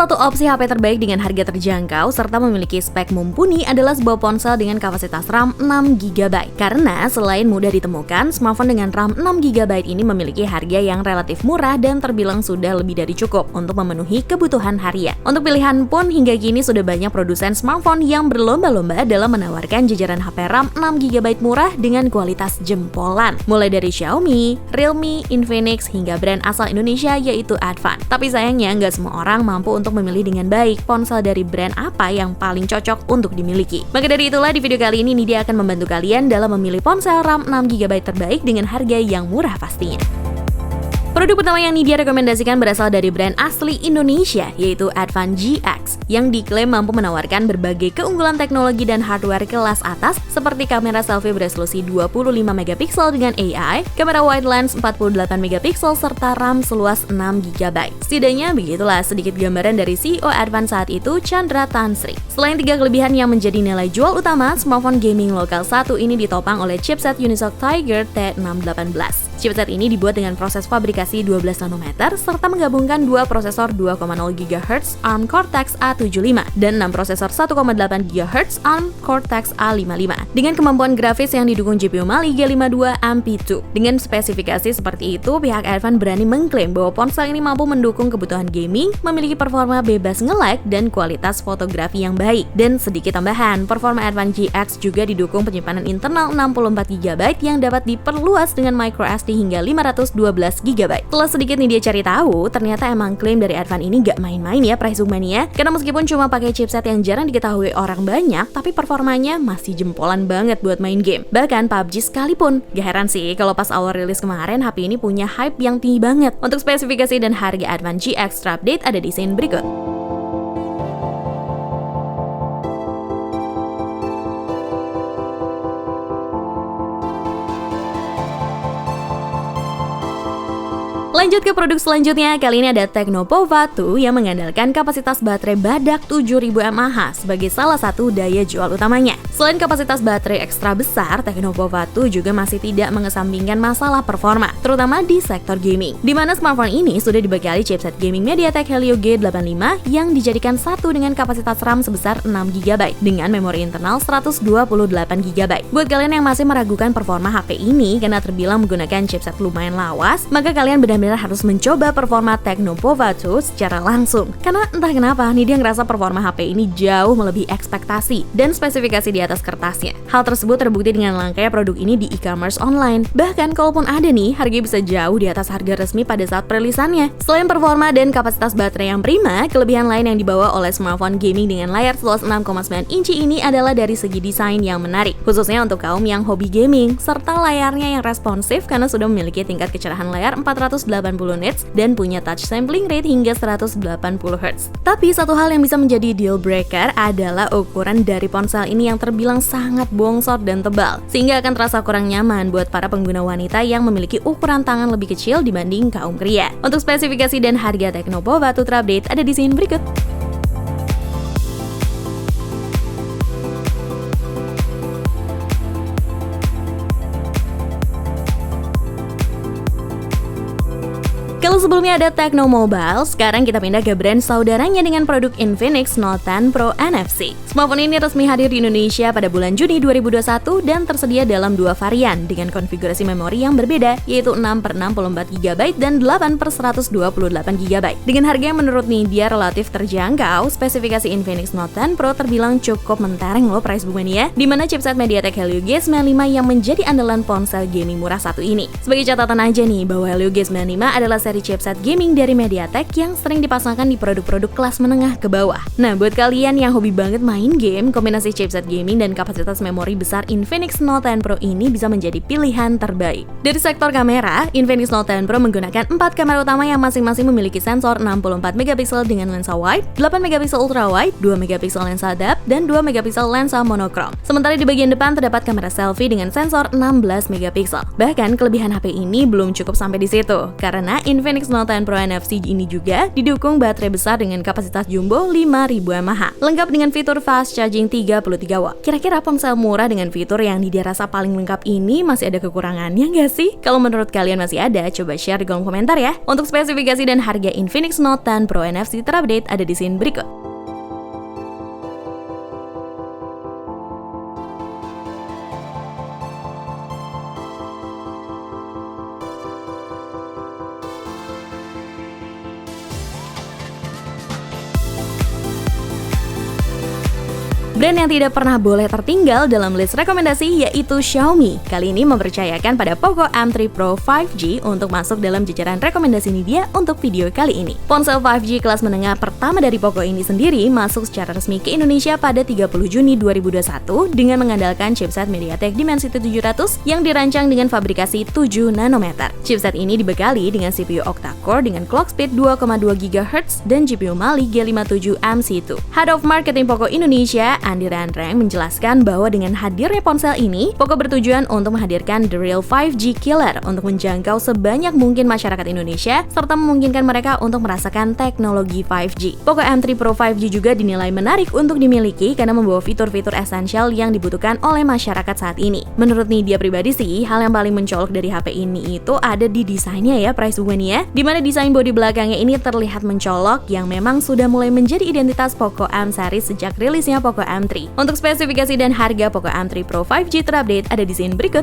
Salah satu opsi HP terbaik dengan harga terjangkau serta memiliki spek mumpuni adalah sebuah ponsel dengan kapasitas RAM 6GB. Karena selain mudah ditemukan, smartphone dengan RAM 6GB ini memiliki harga yang relatif murah dan terbilang sudah lebih dari cukup untuk memenuhi kebutuhan harian. Untuk pilihan pun hingga kini sudah banyak produsen smartphone yang berlomba-lomba dalam menawarkan jajaran HP RAM 6GB murah dengan kualitas jempolan. Mulai dari Xiaomi, Realme, Infinix, hingga brand asal Indonesia yaitu Advan. Tapi sayangnya nggak semua orang mampu untuk memilih dengan baik ponsel dari brand apa yang paling cocok untuk dimiliki. Maka dari itulah di video kali ini Nidya akan membantu kalian dalam memilih ponsel RAM 6GB terbaik dengan harga yang murah pastinya. Produk pertama yang Nidya rekomendasikan berasal dari brand asli Indonesia, yaitu Advan GX, yang diklaim mampu menawarkan berbagai keunggulan teknologi dan hardware kelas atas, seperti kamera selfie beresolusi 25MP dengan AI, kamera wide lens 48MP, serta RAM seluas 6GB. Setidaknya begitulah sedikit gambaran dari CEO Advan saat itu, Chandra Tansri. Selain 3 kelebihan yang menjadi nilai jual utama, smartphone gaming lokal satu ini ditopang oleh chipset Unisoc Tiger T618. Chipset ini dibuat dengan proses fabrikasi 12 nanometer serta menggabungkan 2 prosesor 2,0 GHz ARM Cortex-A75 dan 6 prosesor 1,8 GHz ARM Cortex-A55 dengan kemampuan grafis yang didukung GPU Mali G52 MP2. Dengan spesifikasi seperti itu, pihak Advan berani mengklaim bahwa ponsel ini mampu mendukung kebutuhan gaming, memiliki performa bebas nge-lag dan kualitas fotografi yang baik. Dan sedikit tambahan, performa Advan GX juga didukung penyimpanan internal 64GB yang dapat diperluas dengan microSD hingga 512GB. Setelah sedikit nih dia cari tahu, ternyata emang klaim dari Advan ini gak main-main ya price boomnya. Karena meskipun cuma pakai chipset yang jarang diketahui orang banyak, tapi performanya masih jempolan banget buat main game. Bahkan PUBG sekalipun. Gak heran sih kalau pas awal rilis kemarin HP ini punya hype yang tinggi banget. Untuk spesifikasi dan harga Advan GX terupdate ada di scene berikut. Lanjut ke produk selanjutnya, kali ini ada Tecnopova 2 yang mengandalkan kapasitas baterai badak 7000 mAh sebagai salah satu daya jual utamanya. Selain kapasitas baterai ekstra besar, Tecnopova 2 juga masih tidak mengesampingkan masalah performa, terutama di sektor gaming. Di mana smartphone ini sudah dibekali chipset gaming MediaTek Helio G85 yang dijadikan satu dengan kapasitas RAM sebesar 6GB dengan memori internal 128GB. Buat kalian yang masih meragukan performa HP ini karena terbilang menggunakan chipset lumayan lawas, maka kalian benar-benar harus mencoba performa Tecnopova 2 secara langsung. Karena entah kenapa, Nidya ngerasa performa HP ini jauh melebihi ekspektasi dan spesifikasi di atas kertasnya. Hal tersebut terbukti dengan langkanya produk ini di e-commerce online. Bahkan kalaupun ada nih, harga bisa jauh di atas harga resmi pada saat perilisannya. Selain performa dan kapasitas baterai yang prima, kelebihan lain yang dibawa oleh smartphone gaming dengan layar seluas 6,9 inci ini adalah dari segi desain yang menarik, khususnya untuk kaum yang hobi gaming, serta layarnya yang responsif karena sudah memiliki tingkat kecerahan layar 480 Hz dan punya touch sampling rate hingga 180Hz. Tapi satu hal yang bisa menjadi deal breaker adalah ukuran dari ponsel ini yang terbilang sangat bongsor dan tebal, sehingga akan terasa kurang nyaman buat para pengguna wanita yang memiliki ukuran tangan lebih kecil dibanding kaum pria. Untuk spesifikasi dan harga Tecnopova 2 terupdate ada di scene berikut. Kalau sebelumnya ada Tecno Mobile, sekarang kita pindah ke brand saudaranya dengan produk Infinix Note 10 Pro NFC. Smartphone ini resmi hadir di Indonesia pada bulan Juni 2021 dan tersedia dalam 2 varian dengan konfigurasi memori yang berbeda, yaitu 6/64GB dan 8/128GB. Dengan harga yang menurut Nidya relatif terjangkau, spesifikasi Infinix Note 10 Pro terbilang cukup mentereng loh price boomnya, di mana chipset MediaTek Helio G95 yang menjadi andalan ponsel gaming murah satu ini. Sebagai catatan aja nih, bahwa Helio G95 adalah seri chipset gaming dari MediaTek yang sering dipasangkan di produk-produk kelas menengah ke bawah. Nah, buat kalian yang hobi banget main game, kombinasi chipset gaming dan kapasitas memori besar Infinix Note 10 Pro ini bisa menjadi pilihan terbaik. Dari sektor kamera, Infinix Note 10 Pro menggunakan 4 kamera utama yang masing-masing memiliki sensor 64MP dengan lensa wide, 8MP ultra wide, 2MP lensa depth, dan 2MP lensa monokrom. Sementara di bagian depan terdapat kamera selfie dengan sensor 16MP. Bahkan kelebihan HP ini belum cukup sampai di situ, karena Infinix Infinix Note 10 Pro NFC ini juga didukung baterai besar dengan kapasitas jumbo 5000 mAh, lengkap dengan fitur fast charging 33 watt. Kira-kira ponsel murah dengan fitur yang dirasa paling lengkap ini masih ada kekurangannya nggak sih? Kalau menurut kalian masih ada, coba share di kolom komentar ya. Untuk spesifikasi dan harga Infinix Note 10 Pro NFC terupdate ada di scene berikut. Brand yang tidak pernah boleh tertinggal dalam list rekomendasi yaitu Xiaomi. Kali ini mempercayakan pada Poco M3 Pro 5G untuk masuk dalam jajaran rekomendasi media untuk video kali ini. Ponsel 5G kelas menengah pertama dari Poco ini sendiri masuk secara resmi ke Indonesia pada 30 Juni 2021 dengan mengandalkan chipset MediaTek Dimensity 700 yang dirancang dengan fabrikasi 7 nanometer. Chipset ini dibekali dengan CPU octa-core dengan clock speed 2,2 GHz dan GPU Mali G57 MC2. Head of Marketing Poco Indonesia, Andi Ranreng, menjelaskan bahwa dengan hadirnya ponsel ini, Poco bertujuan untuk menghadirkan the real 5G killer untuk menjangkau sebanyak mungkin masyarakat Indonesia serta memungkinkan mereka untuk merasakan teknologi 5G. Poco M3 Pro 5G juga dinilai menarik untuk dimiliki karena membawa fitur-fitur esensial yang dibutuhkan oleh masyarakat saat ini. Menurut Nidia pribadi sih, hal yang paling mencolok dari HP ini itu ada di desainnya ya, Price Bugmania, di mana desain bodi belakangnya ini terlihat mencolok yang memang sudah mulai menjadi identitas Poco M series sejak rilisnya Poco M3. Untuk spesifikasi dan harga Poco M3 Pro 5G terupdate ada di scene berikut.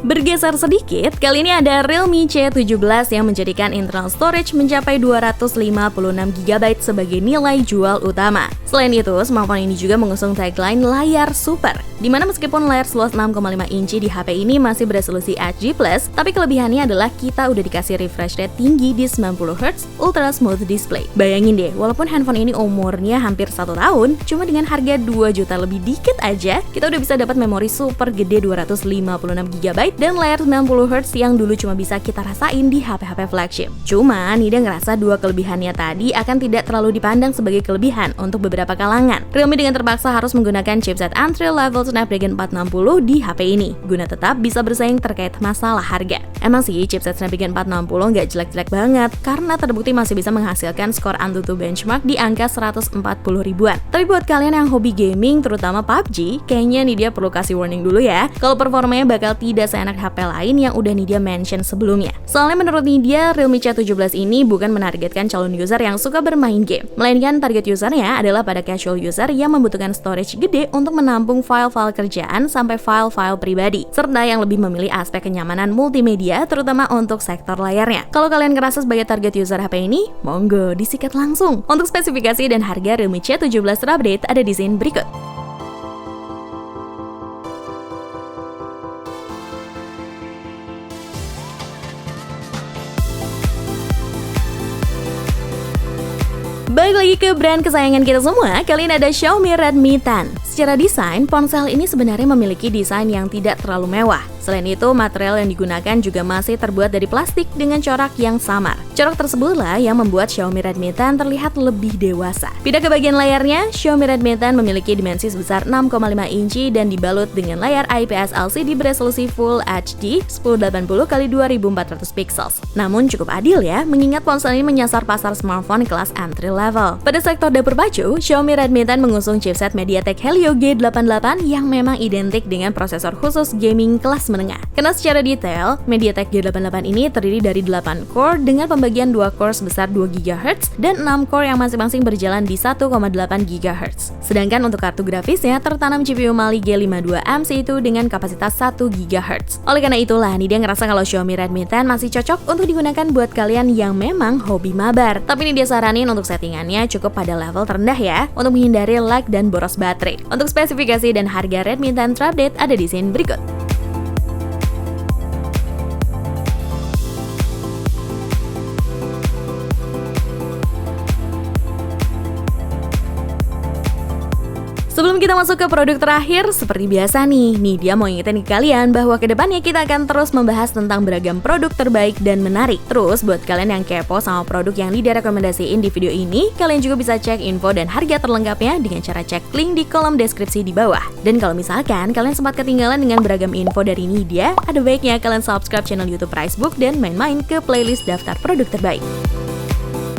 Bergeser sedikit, kali ini ada Realme C17 yang menjadikan internal storage mencapai 256GB sebagai nilai jual utama. Selain itu, smartphone ini juga mengusung tagline layar super, di mana meskipun layar seluas 6,5 inci di HP ini masih beresolusi HD+, tapi kelebihannya adalah kita udah dikasih refresh rate tinggi di 90Hz Ultra Smooth Display. Bayangin deh, walaupun handphone ini umurnya hampir 1 tahun, cuma dengan harga 2 juta lebih dikit aja, kita udah bisa dapat memori super gede 256GB dan layar 90Hz yang dulu cuma bisa kita rasain di HP-HP flagship. Cuma Nida ngerasa dua kelebihannya tadi akan tidak terlalu dipandang sebagai kelebihan untuk beberapa kalangan. Realme dengan terpaksa harus menggunakan chipset entry level Snapdragon 460 di HP ini, guna tetap bisa bersaing terkait masalah harga. Emang sih chipset Snapdragon 460 nggak jelek-jelek banget, karena terbukti masih bisa menghasilkan skor Antutu benchmark di angka 140 ribuan. Tapi buat kalian yang hobi gaming, terutama PUBG, kayaknya Nidia perlu kasih warning dulu ya, kalau performanya bakal tidak seenak HP lain yang udah Nidia mention sebelumnya. Soalnya menurut Nidia, Realme C17 ini bukan menargetkan calon user yang suka bermain game, melainkan target usernya adalah pada casual user yang membutuhkan storage gede untuk menampung file-file kerjaan sampai file-file pribadi, serta yang lebih memilih aspek kenyamanan multimedia terutama untuk sektor layarnya. Kalau kalian ngerasa sebagai target user HP ini, monggo disikat langsung. Untuk spesifikasi dan harga Realme C17 terupdate ada di scene berikut. Balik lagi ke brand kesayangan kita semua, kali ini ada Xiaomi Redmi 10. Secara desain, ponsel ini sebenarnya memiliki desain yang tidak terlalu mewah. Selain itu, material yang digunakan juga masih terbuat dari plastik dengan corak yang samar. Corak tersebutlah yang membuat Xiaomi Redmi 10 terlihat lebih dewasa. Pindah ke bagian layarnya, Xiaomi Redmi 10 memiliki dimensi sebesar 6,5 inci dan dibalut dengan layar IPS LCD beresolusi Full HD 1080x2400 pixels. Namun cukup adil ya, mengingat ponsel ini menyasar pasar smartphone kelas entry level. Pada sektor dapur baju, Xiaomi Redmi 10 mengusung chipset MediaTek Helio G88 yang memang identik dengan prosesor khusus gaming kelas menengah. Karena secara detail, MediaTek G88 ini terdiri dari 8 core dengan pembagian 2 core sebesar 2 GHz dan 6 core yang masing-masing berjalan di 1,8 GHz. Sedangkan untuk kartu grafisnya tertanam GPU Mali G52 MC2 dengan kapasitas 1 GHz. Oleh karena itulah, Nidia ngerasa kalau Xiaomi Redmi 10 masih cocok untuk digunakan buat kalian yang memang hobi mabar. Tapi Nidia saranin untuk settingannya cukup pada level terendah ya, untuk menghindari lag dan boros baterai. Untuk spesifikasi dan harga Redmi 10 terupdate ada di scene berikut. Sebelum kita Kita masuk ke produk terakhir, seperti biasa nih dia mau ingetin ke kalian bahwa kedepannya kita akan terus membahas tentang beragam produk terbaik dan menarik. Terus buat kalian yang kepo sama produk yang direkomendasiin di video ini, kalian juga bisa cek info dan harga terlengkapnya dengan cara cek link di kolom deskripsi di bawah. Dan kalau misalkan kalian sempat ketinggalan dengan beragam info dari Nidea, ada baiknya kalian subscribe channel YouTube Pricebook dan main-main ke playlist daftar produk terbaik.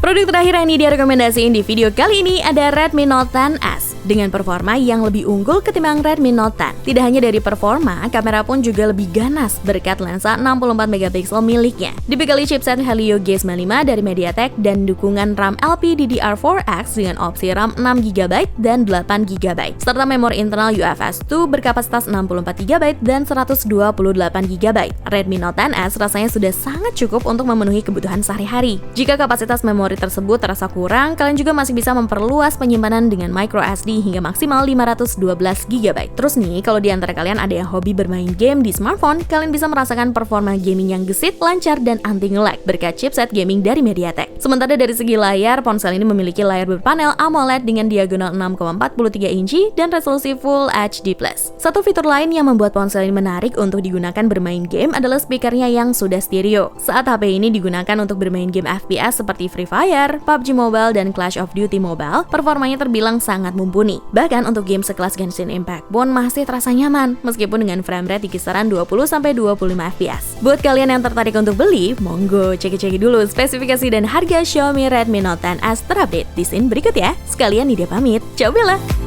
Produk terakhir yang Nidea rekomendasiin di video kali ini ada Redmi Note 10S. Dengan performa yang lebih unggul ketimbang Redmi Note 10. Tidak hanya dari performa, kamera pun juga lebih ganas berkat lensa 64MP miliknya. Dibekali chipset Helio G95 dari MediaTek dan dukungan RAM LPDDR4X dengan opsi RAM 6GB dan 8GB, serta memori internal UFS 2 berkapasitas 64GB dan 128GB. Redmi Note 10S rasanya sudah sangat cukup untuk memenuhi kebutuhan sehari-hari. Jika kapasitas memori tersebut terasa kurang, kalian juga masih bisa memperluas penyimpanan dengan microSD hingga maksimal 512GB. Terus nih, kalau di antara kalian ada yang hobi bermain game di smartphone, kalian bisa merasakan performa gaming yang gesit, lancar, dan anti nge-lag berkat chipset gaming dari MediaTek. Sementara dari segi layar, ponsel ini memiliki layar berpanel AMOLED dengan diagonal 6,43 inci dan resolusi Full HD+. Satu fitur lain yang membuat ponsel ini menarik untuk digunakan bermain game adalah speakernya yang sudah stereo. Saat HP ini digunakan untuk bermain game FPS seperti Free Fire, PUBG Mobile, dan Clash of Duty Mobile, performanya terbilang sangat mumpuni. Bahkan untuk game sekelas Genshin Impact pun masih terasa nyaman meskipun dengan framerate di kisaran 20-25 fps. Buat kalian yang tertarik untuk beli, monggo cek-cek dulu spesifikasi dan harga Xiaomi Redmi Note 10S terupdate di scene berikut ya. Sekalian Nidea pamit, ciao Bella!